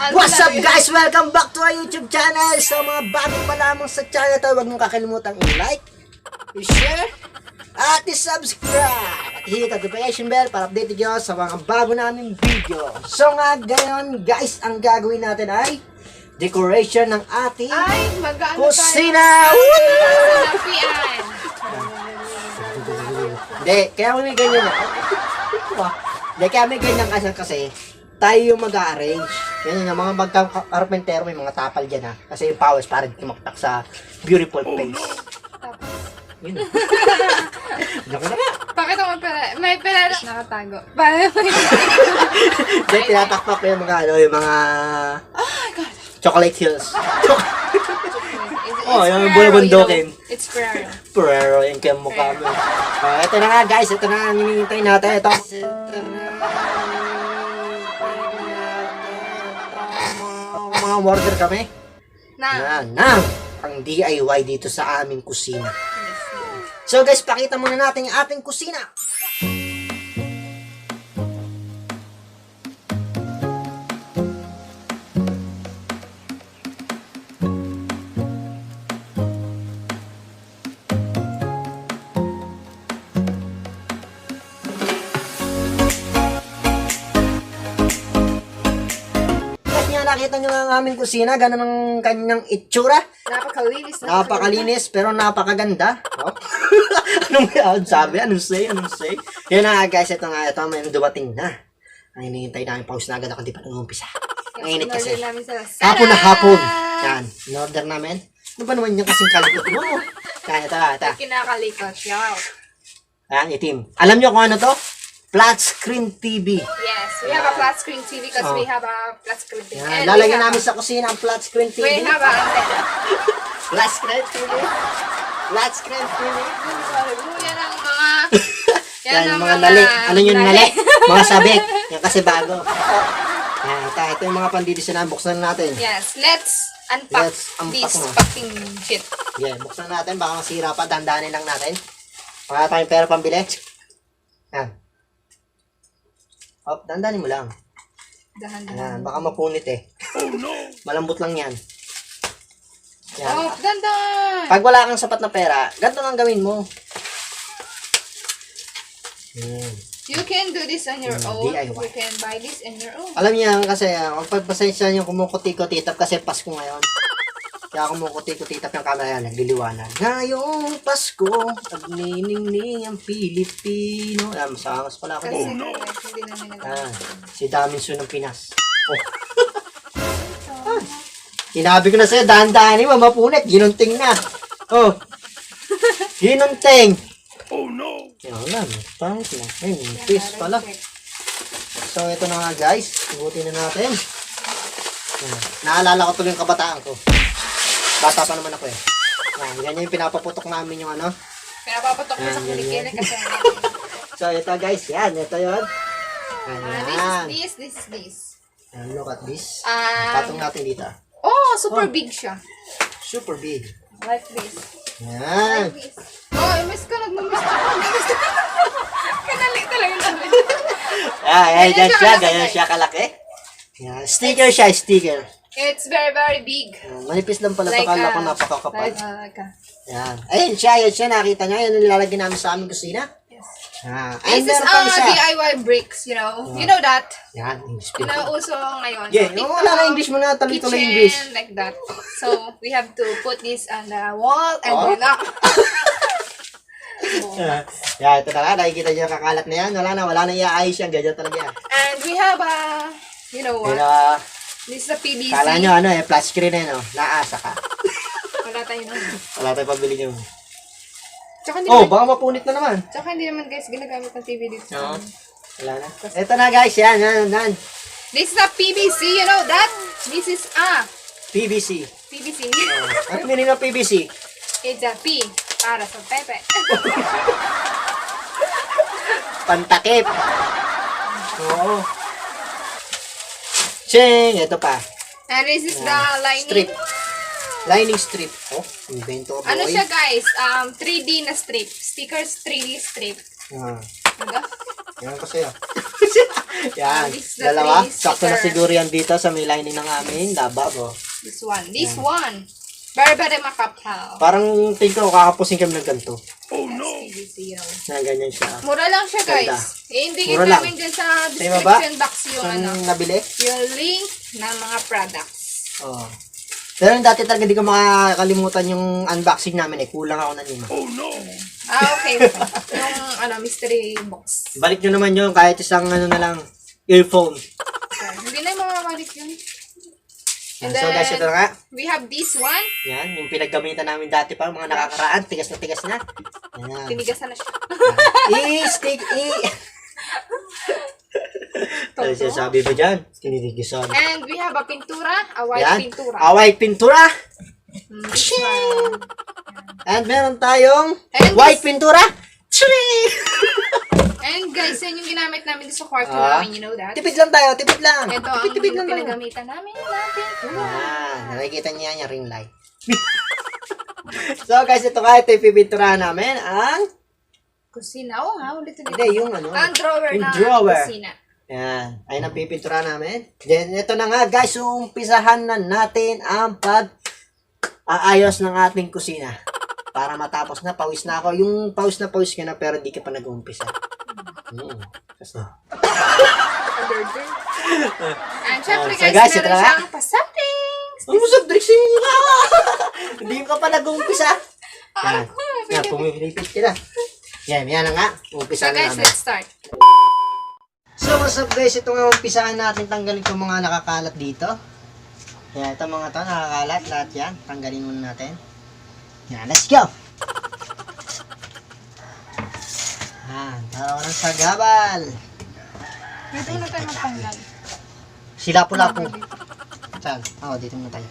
What's up guys? Welcome back to our YouTube channel. Sa mga bago pa lamang sa channel ito, huwag mong kakalimutang i-like, i-share, at i-subscribe. At hit ang notification bell para update nyo sa mga bago naming video. So nga ngayon guys, ang gagawin natin ay decoration ng ating kusina. Sinapian. Hindi, kaya may ganyan na. Hindi, kaya may ganyan kasi tayo yung mag-a-arrange. Yan yung mga magka-carpentero, may mga tapal dyan ha. Kasi yung powers para tumaktak sa beautiful face. Yun. Joke na nga. Pakita mo pera. May pera. Nakatago. Hindi, tinatakpak ko yung mga yung mga Oh my God. chocolate hills. Oh, yung bulabundokin. It's Ferraro. Pero yung kaya mukha mo. Ito na nga guys, ito na ang hinihintay natin. Ito. Mga order kami. Na ang DIY dito sa aming kusina. So guys, pakita muna natin yung ating kusina. Nakita nyo ang aming kusina, ganun ang kanyang itsura. Napakalinis. Napakalinis, pero napakaganda. Oh. Anong sabi? Anong say? Yan na guys, ito may dumating na. Ang hinihintay namin, pause na agad ako, di pa nag-umpisa. Ang init kasi. Hapon na hapon. Yan, in-order namin. Ano ba naman yung kasing kalikot mo? Kaya ito. Kinakalikot. Yaw. Ayan, itim. Alam nyo kung ano to? Flat screen TV. Yes, we have a flat screen TV because we have a flat screen TV. Yan, lalagyan namin sa kusina ang flat screen TV. We have a antenna. Flat screen TV. Flat screen TV. Yan ang mga... Yan ang mga nali. Ano yung nali? Mga sabik. Yan kasi bago. Yan, ito yung mga pandidis na buksan natin. Yes, let's unpack this fucking shit. Yeah, buksan natin. Baka masira pa. Dandanin lang natin. Wala tayong pera pambili. Yan. Oh, dandanin mo lang. Yan, baka mapunit eh. Oh no! Malambot lang yan. Yan. Oh, dandan! Pag wala kang sapat na pera, ganito lang gawin mo. You can do this on your own. DIY. You can buy this on your own. Alam niya kasi, ang pagpasensya niyo kumukuti-kutitap kasi Pasko ngayon. Kaya kumukuti-kutitap yung camera yan, nagliliwanag. Ngayong Pasko, pagniningning ang Pilipino. Alam, masangas pala ako din. Hindi namin Si Daminso ng Pinas. Sinabi ko na sa'yo, dahan-dahanin mo, mapunit. Ginunting na. Oh. Ginunting. Oh no. Yan lang. Pangit na. Ayun, fish pala. So, ito na nga guys. Ibutin na natin. Naalala ko tuloy yung kabataan ko. Bata pa naman ako eh. Ganyan yung pinapaputok namin yung ano. Pinapaputok mo sa kilikili kasi. So, ito guys. Yan. Ito yun. This is this. Look at this. Patong natin dito. Oh, super big siya. Super big. Like this. Yan. Like this. Oh, miss ka. Nagmamiss ka. Kanali talaga namin. Ganyan siya kalaki. Yan. Sticker siya, sticker. It's very, very big. Manipis lang pala. Kala ko napakakapal. Yan. Ayun siya. Nakita niya. Yan ang nilalagyan namin sa aming kusina. This is DIY bricks, you know. You know that. Yan. English. Nauuso ngayon. Yeah. Wala na English mo na. Talito na English. Kitchen, like that. So, we have to put this on the wall and then Yan. Ito na lang. Nakikita niyo kakalat na yan. Wala na iaayos yan. Ganyan talaga yan. And we have a, you know what? This is a PVC. Kala nyo flat screen eh, no? Naasa ka. Wala tayo nun. Wala tayo pabili nyo. Tsaka Baka mapunit na naman. Tsaka hindi naman guys, ginagamit ng TV dito. No. Wala na. Ito na guys, yan. This is a PVC, you know that? This is a PVC. PVC. Ano meaning ng PVC? It's a P para sa Pepe. Pantakip. Oo. Ching! Ito pa. And this is the lining. Strip. Lining strip. Oh, invento ko. Ano siya guys? 3D na strip. Stickers 3D strip. Diba? Yan ko sa'yo. Yan. This is the Dalawa. three Sakto na sticker. siguro yan dito sa may lining ng aming labab. Oh. This one. This one. Very, very makapaw. Parang tingin ko kakapusin kami ng ganito. SPDC, you know. Na ganyan siya. Mura lang siya, guys. Ganda. I-indicate Mura lang. namin dyan sa Sa'yo ba? description box yung Saan ano, nabili? yung link ng mga products. Oo. Pero dati talaga hindi ko makakalimutan yung unboxing namin eh. Kulang ako ng 5. Okay. Yung ano, mystery box. Balik nyo naman yun kahit isang ano na lang, earphone. So, hindi na yung mamamalik yun. And So guys, ito na nga. we have this one. Yan, yung pinaggamitan namin dati pa, mga nakakaraan, tigas na. Yan. Tinigasan na siya. I-stick, Ano siya sabi ba dyan? Tinitigisan. And we have a pintura, a white Yan. pintura. A white pintura. This one. And meron tayong And white pintura. Chiri! And guys, yan yung ginamit namin dito sa kwarto Ah. namin, you know that? Tipid lang tayo, tipid lang. Ito ang Tipid lang tayo. pinagamitan namin natin. Ah, nakikita niya yan yung ring light. So guys, ito nga, ito yung pipinturahan namin ang, Kusina. Oo nga, ulit ulit. hindi, yung ano, Ang drawer yung na drawer. kusina. Yan, ayun ang pipinturahan namin. Then, ito na nga guys, umpisahan na natin ang pag-aayos ng ating kusina. Para matapos na, pawis na ako. Yung pawis na pawis ka na, pero di ka pa nag-umpisa. Kasi, And syempre So, guys, guys, ito meron na nga. siyang pasaping. ang musag dressing nga! Hindi ka pa nag-umpisa. Yan, Ako, yan, pumipilipit ka na. Yan, yan na nga. Umpisa So na guys, namin. let's start. So what's up guys, ito nga umpisahan natin tanggalin itong mga nakakalat dito. Yan, ito mga to nakakalat, lahat yan. Tanggalin muna natin. Yan, let's go! Yan, tara ko ng sagabal. Dito na tayo magtanggal. Sila pula po. Saan? Oo, dito muna tayo.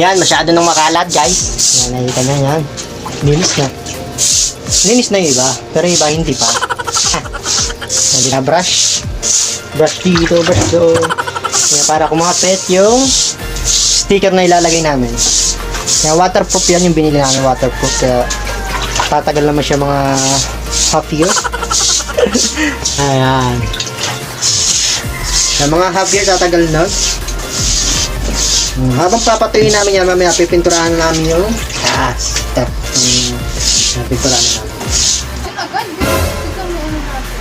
Yan, masyado nang makalat, guys. Yan, nakita nyo yan. Linis na. Linis na yung iba, pero yung iba hindi pa. Hindi na brush. Brush dito, brush doon. Yan, para kumapit yung sticker na ilalagay namin. Yan, waterproof yan yung binili namin, waterproof. Kaya tatagal naman siya mga half year. Ayan. Sa mga half year tatagal nun. Habang papatuyin namin yan, mamaya pipinturahan namin yung taas. Pipinturahan namin. Yan agad. Ito mo ano natin.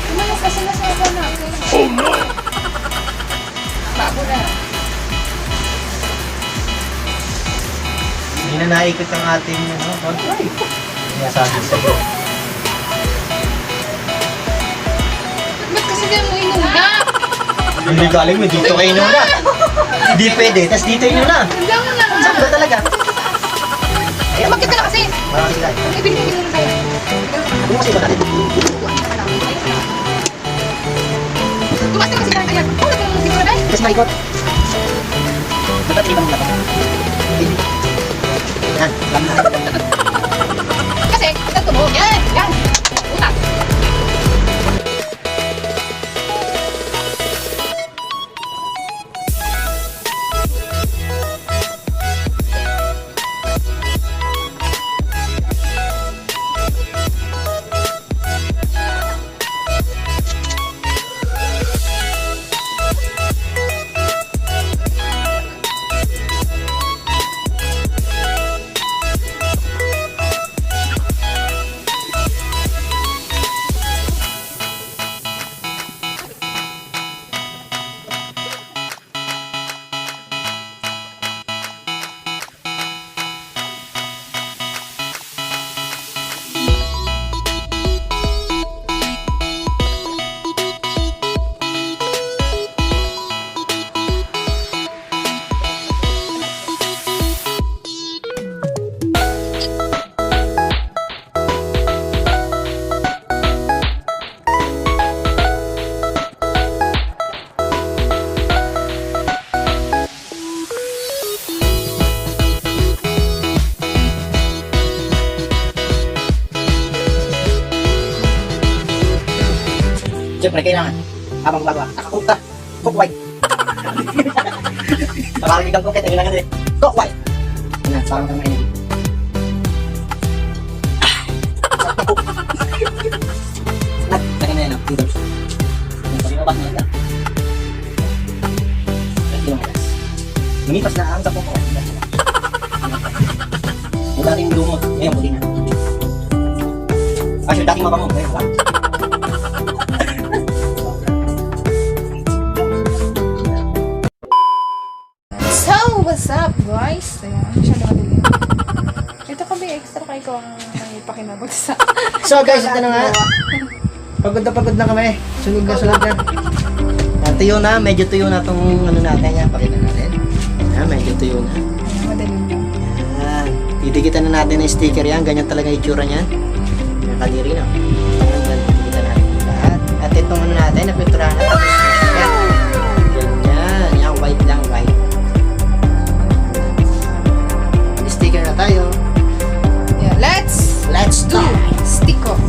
Tumayas kasi na sa natin. Oh no! Bago na. Hindi na naikot ang ating control. Kaya sabi sa'yo. Ba't Hindi mo inuna. Hindi galing mo, dito kayo na. Hindi pwede, tas dito yun na. Hindi mo na. Saan ba talaga? Bakit ka na kasi? Parang sila. Ibigay mo na sa'yo. Ano kasi ba natin? Tumas na kasi ka kaya. Oh, siguro na. Kasi maikot. Dapat ibang mo na ba? Yan, alam na. Kasi, ito mo. Yan, yan. Utak. Siyempre, kailangan. Habang gumagawa, nakakook ka. Cook white. Nakarinig ang cook, ito yun lang kasi. Cook white. Yan, parang kang mainit. Lagyan na yan, noodles. Yan, pag inabas mo yan. Lumipas na ang sa cook. Yung dating lumot, ngayon puli na. Actually, dating mabango, ngayon wala. So, what's up guys? Ayan, masyado madilim. Ito kami extra kay ko ang may pakinabag sa... So guys, ito na nga. Pagod na kami. Sunog na. Tuyo na, medyo tuyo na itong ano natin yan. Pakita natin. Yan, medyo tuyo na. Madilim lang. Yan. Didikitan na natin ng sticker yan. Ganyan talaga yung itsura niyan. Yung kadiri na. Yan, didikitan natin lahat. At itong ano natin, napinturahan na tapos yan. Ganyan. Yan, white lang, white. Sticker na tayo. Yeah, let's do stick off.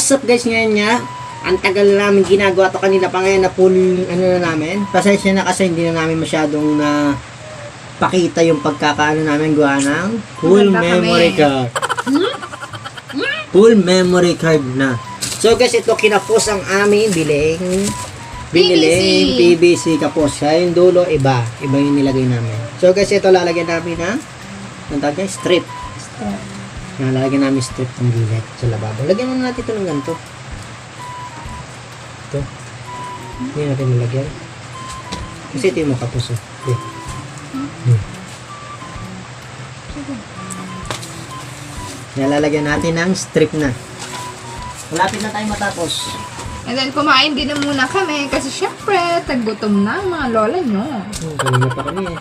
what's up guys, ngayon nga, ang tagal namin ginagawa to kanina pa ngayon na full ano na namin. Pasensya na kasi hindi na namin masyadong na pakita yung pagkakaano namin gawa ng full Maganda memory kami. card. Full memory card na. So guys, ito kinapos ang aming biniling PVC kapos. Kaya yung dulo, iba yung nilagay namin. So guys, ito lalagyan namin ng strip. Lalagyan namin strip ng gilid sa lababo. Lagyan muna natin ito ng ganito. Ito. Hindi natin nilagyan. Kasi ito yung makapos. Okay. Lalagyan natin ng strip na. Malapit na tayo matapos. And then, kumain din na muna kami kasi syempre, taggutom na ang mga lola nyo. Kanina pa kami eh.